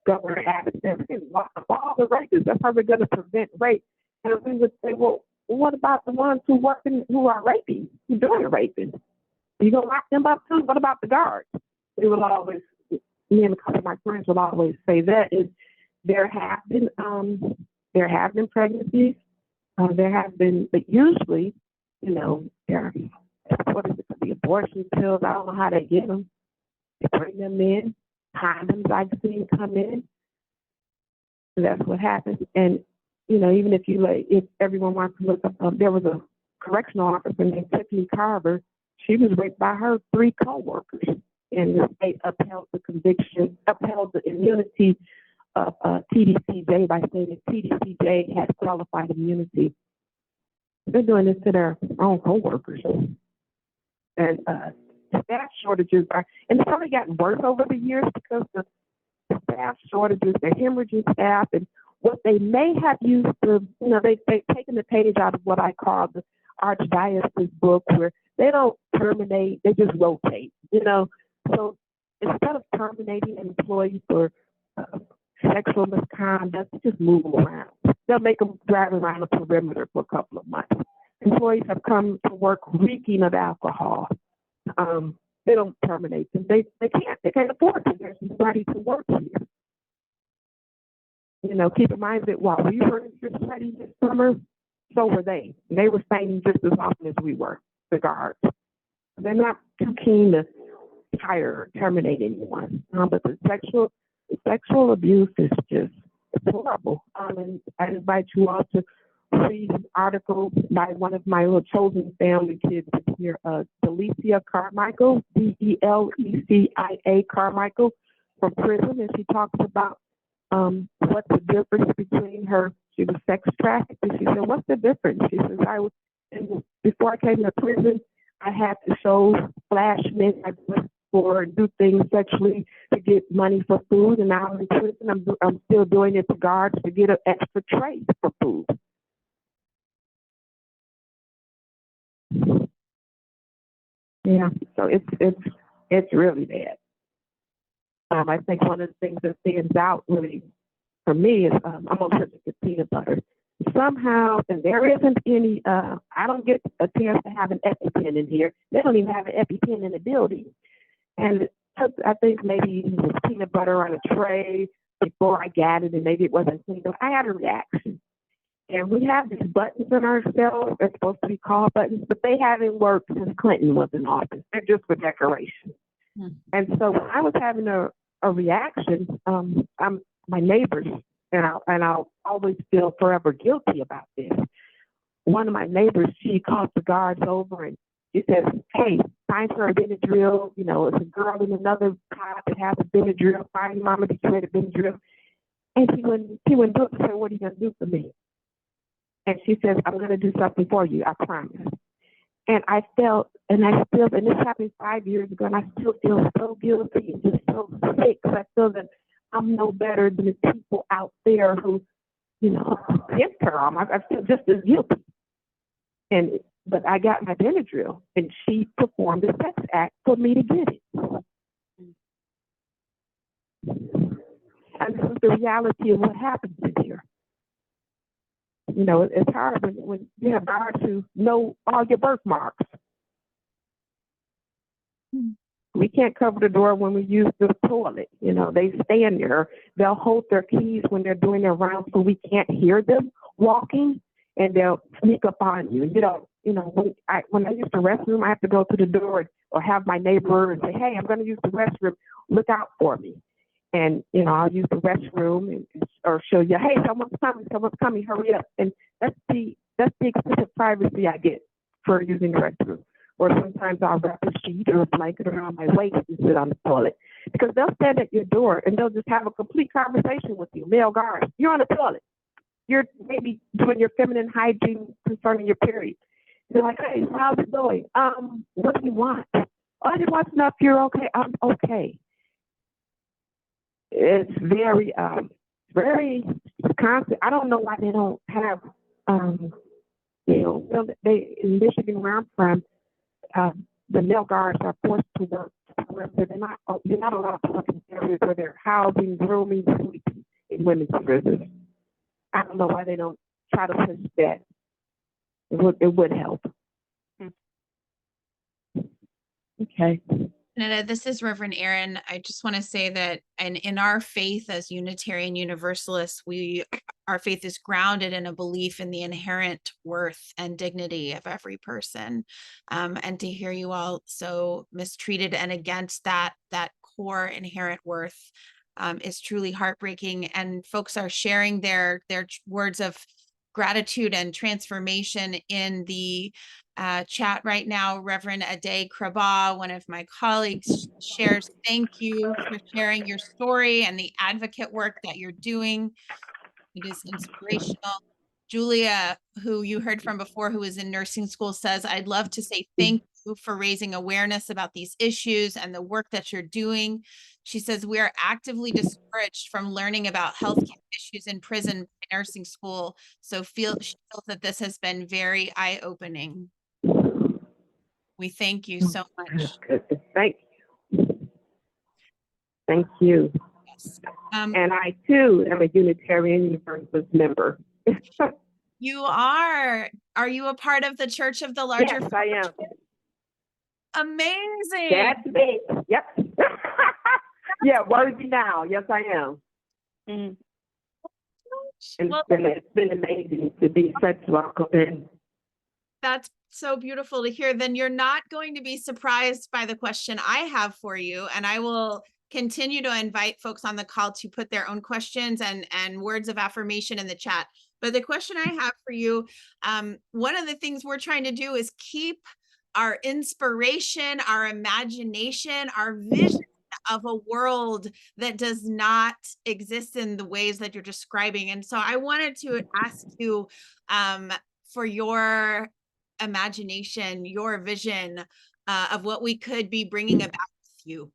Speaker 2: Governor Abbott and lock up all the rapists. That's how we're going to prevent rape. And we would say, well, what about the ones who are raping, who doing the raping? Are you going to lock them up too? What about the guards? We would always, me and a couple of my friends would always say that there have been pregnancies, there have been, but usually, the abortion pills. I don't know how they get them. They bring them in. Condoms I've seen come in. And that's what happens. And you know, even if you like, if everyone wants to look up, there was a correctional officer named Tiffany Carver. She was raped by her 3 coworkers, and the state upheld the immunity of TDCJ by saying that TDCJ had qualified immunity. They're doing this to their own coworkers, and staff shortages and it's only gotten worse over the years because the staff shortages, they're hemorrhaging staff, and what they may have used to, you know, they've taken the page out of what I call the archdiocese book, where they don't terminate, they just rotate, you know. So instead of terminating an employee for sexual misconduct, they just move them around. They'll make them drive around the perimeter for a couple of months. Employees have come to work reeking of alcohol. They don't terminate them. They can't afford to. There's nobody to work here. You know, keep in mind that while we were studying this summer, so were they. And they were staying just as often as we were, the guards. They're not too keen to hire or terminate anyone. But the sexual abuse is just, it's horrible. And I invite you all to read an article by one of my little chosen family kids here, Delicia Carmichael, Delecia Carmichael, from prison, and she talks about what's the difference between her. She was sex trafficked, and she said, "What's the difference?" She says, before I came to prison, I had to show flash men I went for and do things sexually to get money for food, and now I'm in prison. I'm still doing it to guards to get an extra tray for food. Yeah, so it's really bad. I think one of the things that stands out really for me is I'm allergic to peanut butter. Somehow, and there isn't any, I don't get a chance to have an EpiPen in here. They don't even have an EpiPen in the building. And I think maybe it was peanut butter on a tray before I got it, and maybe it wasn't clean. I had a reaction. And we have these buttons on our cells. They're supposed to be call buttons, but they haven't worked since Clinton was in office. They're just for decoration. And so when I was having a reaction, I'm my neighbors, and I'll always feel forever guilty about this. One of my neighbors, she calls the guards over and she says, "Hey, find her a Benadryl. You know, it's a girl in another pod that has a Benadryl. Find Mama Detroit a Benadryl." And she wouldn't do it. I said, "What are you going to do for me?" And she says, "I'm going to do something for you, I promise." And I felt, and this happened 5 years ago, and I still feel so guilty and just so sick, because I feel that I'm no better than the people out there who, you know, pimped her on. I feel just as guilty. But I got my Benadryl, and she performed a sex act for me to get it. And this is the reality of what happens in here. You know, it's hard when you have guards who know all your birthmarks. We can't cover the door when we use the toilet. You know, they stand there. They'll hold their keys when they're doing their rounds, so we can't hear them walking, and they'll sneak up on you. When I use the restroom, I have to go to the door or have my neighbor and say, "Hey, I'm going to use the restroom. Look out for me." And, you know, I'll use the restroom or show you, "Hey, someone's coming, hurry up." And that's the extent privacy I get for using the restroom. Or sometimes I'll wrap a sheet or a blanket around my waist and sit on the toilet. Because they'll stand at your door and they'll just have a complete conversation with you, male guards. You're on the toilet. You're maybe doing your feminine hygiene concerning your period. They're like, "Hey, how's it going? What do you want?" "Oh, I just want to know if you're okay." "I'm okay." It's very constant. I don't know why they don't have, they in Michigan where I'm from, the male guards are forced to work. They're not allowed to work in areas where they're housing, grooming, sleeping in women's prisons. I don't know why they don't try to push that. It would help. Okay.
Speaker 1: Kwaneta, this is Reverend Aaron. I just want to say that in our faith as Unitarian Universalists, our faith is grounded in a belief in the inherent worth and dignity of every person. And to hear you all so mistreated and against that core inherent worth is truly heartbreaking. And folks are sharing their words of gratitude and transformation in the chat right now. Reverend Ade Krabah, one of my colleagues, shares, thank you for sharing your story and the advocate work that you're doing. It is inspirational. Julia, who you heard from before, who is in nursing school, says, I'd love to say thank you for raising awareness about these issues and the work that you're doing. She says, we are actively discouraged from learning about healthcare issues in prison by nursing school. So she feels that this has been very eye-opening. We thank you so much.
Speaker 2: Thank you. Thank you.
Speaker 1: Yes.
Speaker 2: And I, too, am a Unitarian Universalist member.
Speaker 1: You are. Are you a part of the Church of the Larger?
Speaker 2: Yes, I am.
Speaker 1: Amazing.
Speaker 2: That's me. Yep. Yeah, worthy now. Yes, I am.
Speaker 4: Mm.
Speaker 2: And
Speaker 1: Well,
Speaker 2: it's been amazing to be such welcome in.
Speaker 1: that's so beautiful to hear. Then you're not going to be surprised by the question I have for you, and I will continue to invite folks on the call to put their own questions and words of affirmation in the chat. But the question I have for you, one of the things we're trying to do is keep our inspiration, our imagination, our vision of a world that does not exist in the ways that you're describing. And so I wanted to ask you for your imagination, your vision of what we could be bringing about with you.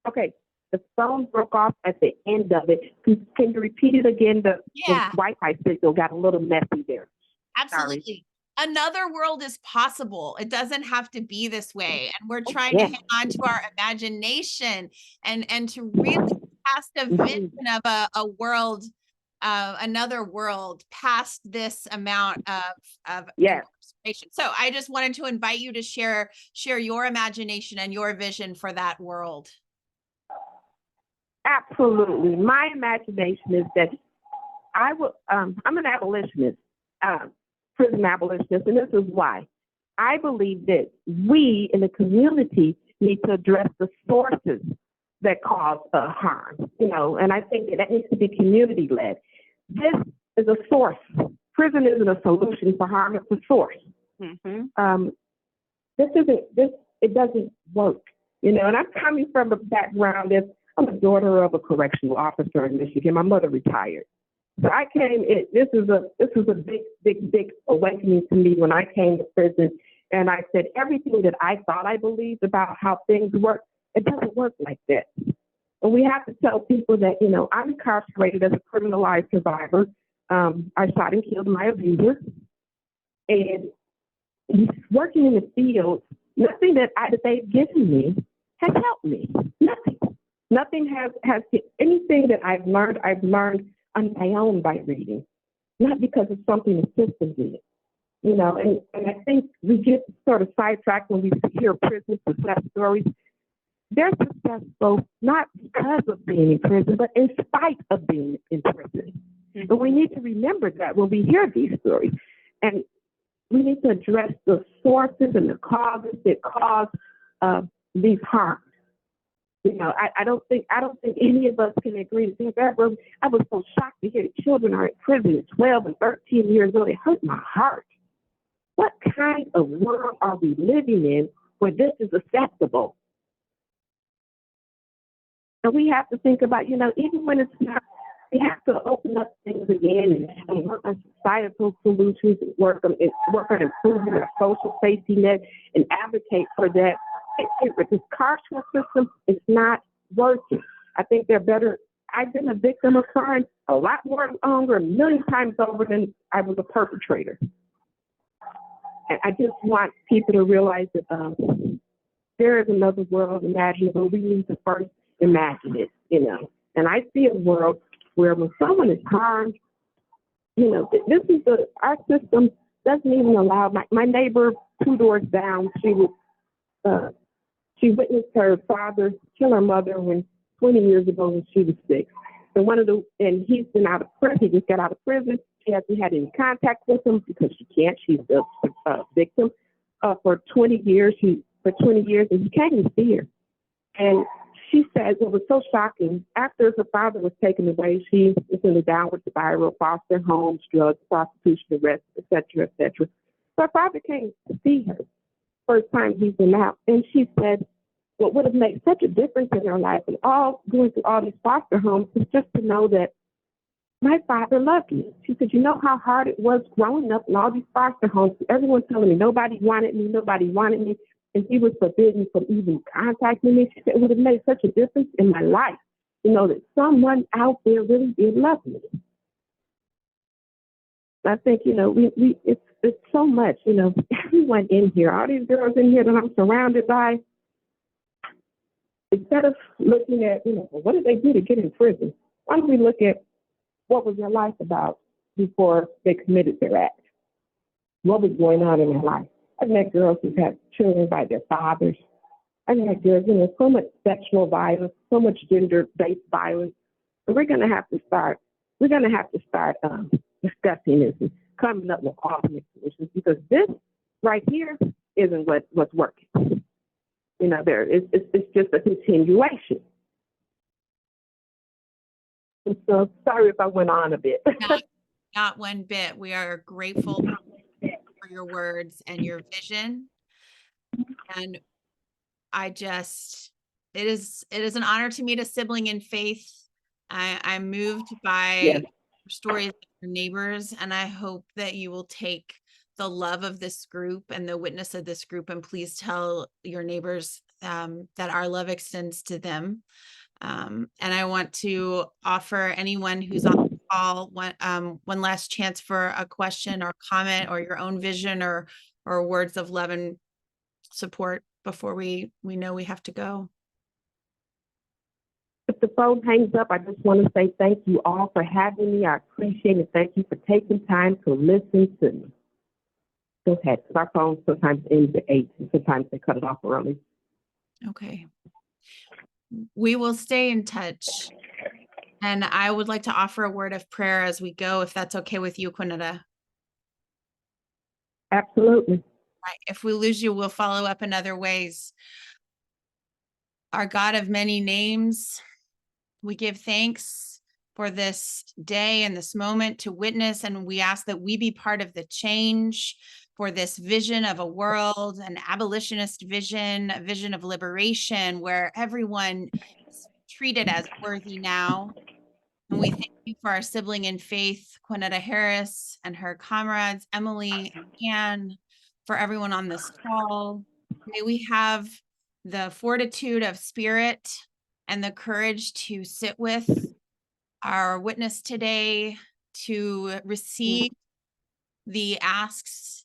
Speaker 2: Okay, the phone broke off at the end of it. Can you repeat it again? The Wi-Fi signal got a little messy there.
Speaker 1: Absolutely.
Speaker 2: Sorry.
Speaker 1: Another world is possible. It doesn't have to be this way. And we're trying
Speaker 2: Yeah.
Speaker 1: to hang on to our imagination and to really cast a vision of a world, another world past this amount of
Speaker 2: Yes.
Speaker 1: incarceration. So I just wanted to invite you to share your imagination and your vision for that world.
Speaker 2: Absolutely. My imagination is that I'm an abolitionist, prison abolitionist, and this is why. I believe that we in the community need to address the sources that cause harm, and I think that needs to be community-led. This is a source. Prison isn't a solution for harm, it's a source.
Speaker 4: Mm-hmm.
Speaker 2: It doesn't work, and I'm coming from a background that I'm a daughter of a correctional officer in Michigan. My mother retired. So I came in, this was a big awakening to me when I came to prison, and I said everything that I thought I believed about how things work, it doesn't work like that. And we have to tell people that, I'm incarcerated as a criminalized survivor. I shot and killed my abuser. And working in the field, nothing that they've given me has helped me. Nothing has anything that I've learned on my own by reading, not because of something the system did. And I think we get sort of sidetracked when we hear prison success stories. They're successful not because of being in prison, but in spite of being in prison. Mm-hmm. But we need to remember that when we hear these stories. And we need to address the sources and the causes that cause these harms. I don't think any of us can agree to that. I was so shocked to hear that children are in prison at 12 and 13 years old. It hurt my heart. What kind of world are we living in where this is acceptable? And we have to think about, even when it's not, we have to open up things again and work on societal solutions, and work on improving our social safety net and advocate for that. This carceral system is not working. I think they're better. I've been a victim of crime a lot more longer, a million times over than I was a perpetrator. And I just want people to realize that there is another world imaginable. We need to first imagine it, And I see a world where when someone is harmed, our system doesn't even allow my neighbor 2 doors down. She witnessed her father kill her mother 20 years ago when she was 6. And he's been out of prison. He just got out of prison. She hasn't had any contact with him because she can't. She's a victim for 20 years. And he can't even see her. And she said what was so shocking, after her father was taken away, she was in a downward spiral, foster homes, drugs, prostitution, arrests, et cetera, et cetera. So her father came to see her first time he's been out, and she said what would have made such a difference in her life and all going through all these foster homes was just to know that my father loved me. She said, you know how hard it was growing up in all these foster homes, everyone telling me nobody wanted me, and he was forbidden from even contacting me. She said it would have made such a difference in my life to know that someone out there really did love me. I think, it's so much, everyone in here, all these girls in here that I'm surrounded by, instead of looking at, well, what did they do to get in prison? Why don't we look at what was their life about before they committed their act? What was going on in their life? I've met girls who've had children by their fathers. I've met girls, so much sexual violence, so much gender-based violence. And we're going to have to start discussing this and coming up with alternate solutions, because this right here isn't what's working. It's just a continuation. And so sorry if I went on a bit.
Speaker 1: Not one bit. We are grateful for your words and your vision. And it is an honor to meet a sibling in faith. I'm moved by stories of your neighbors, and I hope that you will take the love of this group and the witness of this group, and please tell your neighbors that our love extends to them. And I want to offer anyone who's on the call one last chance for a question or comment or your own vision or words of love and support before we know we have to go.
Speaker 2: If the phone hangs up, I just want to say thank you all for having me. I appreciate it. Thank you for taking time to listen to me. Go ahead, because our phone sometimes ends at 8, and sometimes they cut it off early.
Speaker 1: Okay. We will stay in touch. And I would like to offer a word of prayer as we go, if that's okay with you, Kwaneta.
Speaker 2: Absolutely.
Speaker 1: Right. If we lose you, we'll follow up in other ways. Our God of many names, we give thanks for this day and this moment to witness, and we ask that we be part of the change for this vision of a world, an abolitionist vision, a vision of liberation where everyone is treated as worthy now. And we thank you for our sibling in faith, Kwaneta Harris, and her comrades, Emily and Ann, for everyone on this call. May we have the fortitude of spirit and the courage to sit with our witness today, to receive the asks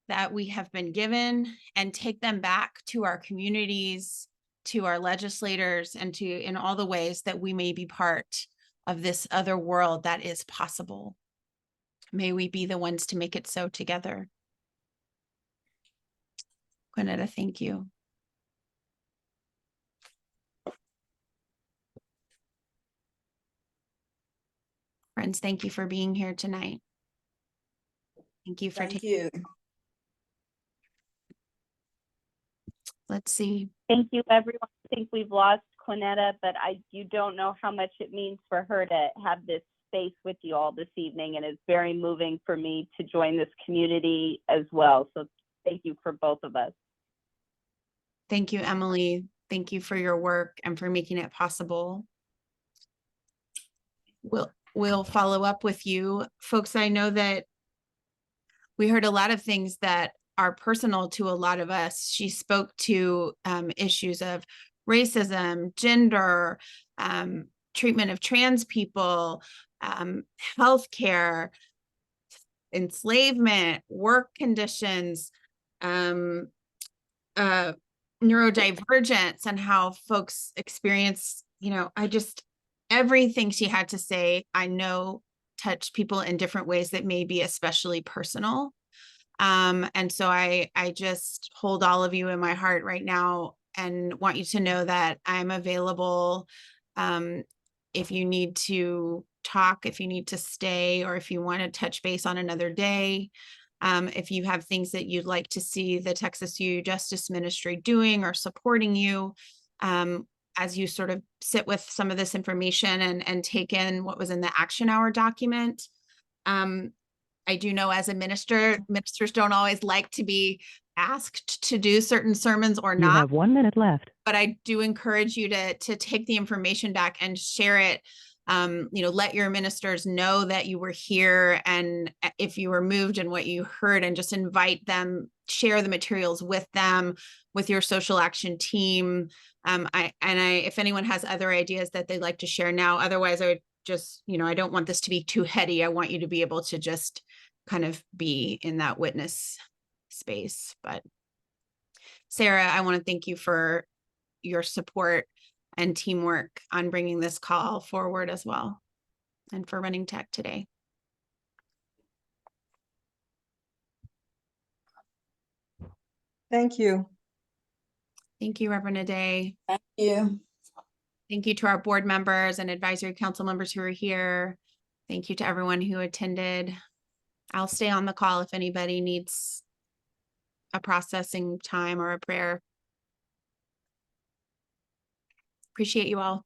Speaker 1: that we have been given and take them back to our communities, to our legislators, and to in all the ways that we may be part of this other world that is possible. May we be the ones to make it so together. Kwaneta, thank you. Friends, thank you for being here tonight. Thank you for taking.
Speaker 6: you.
Speaker 1: Let's see.
Speaker 4: Thank you, everyone. I think we've lost Kwaneta, but you don't know how much it means for her to have this space with you all this evening, and it's very moving for me to join this community as well. So thank you for both of us.
Speaker 1: Thank you, Emily. Thank you for your work and for making it possible. We'll follow up with you. Folks, I know that we heard a lot of things that are personal to a lot of us. She spoke to issues of racism, gender, treatment of trans people, healthcare, enslavement, work conditions, neurodivergence, and how folks experience, everything she had to say, I know touched people in different ways that may be especially personal. And so I just hold all of you in my heart right now and want you to know that I'm available if you need to talk, if you need to stay, or if you want to touch base on another day. If you have things that you'd like to see the Texas UU Justice Ministry doing or supporting you, as you sort of sit with some of this information and take in what was in the action hour document. I do know as a minister, ministers don't always like to be asked to do certain sermons or
Speaker 5: You
Speaker 1: not,
Speaker 5: have 1 minute left.
Speaker 1: but I do encourage you to take the information back and share it. Let your ministers know that you were here and if you were moved and what you heard, and just invite them, share the materials with them, with your social action team. If anyone has other ideas that they'd like to share now, otherwise I would just, I don't want this to be too heady. I want you to be able to just kind of be in that witness space. But Sarah, I want to thank you for your support and teamwork on bringing this call forward as well, and for running tech today.
Speaker 6: Thank you.
Speaker 1: Thank you, Reverend Ade.
Speaker 7: Thank you.
Speaker 1: Thank you to our board members and advisory council members who are here. Thank you to everyone who attended. I'll stay on the call if anybody needs a processing time or a prayer. Appreciate you all.